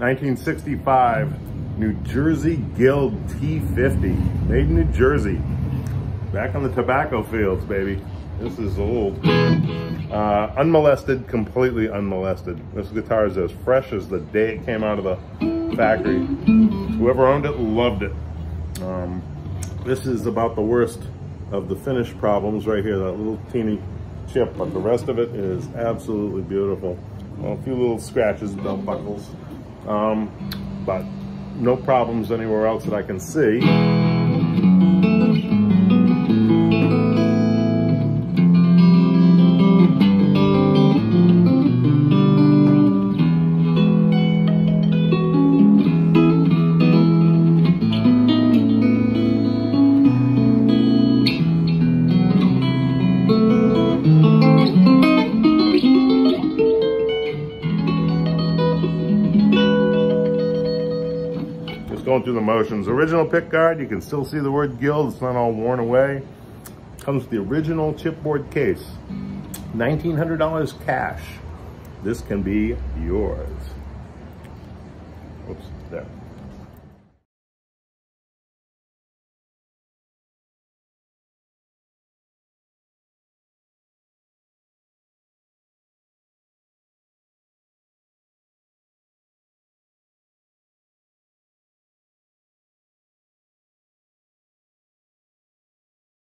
1965 New Jersey Guild T-50, made in New Jersey. Back on the tobacco fields, baby. This is old. Unmolested, completely unmolested. This guitar is as fresh as the day it came out of the factory. Whoever owned it loved it. This is about the worst of the finish problems right here, that little teeny chip, but the rest of it is absolutely beautiful. Well, a few little scratches, belt buckles, but no problems anywhere else that I can see. Going through the motions. Original pick guard, you can still see the word Guild, it's not all worn away. Comes with the original chipboard case. $1,900 cash. This can be yours. Oops, there.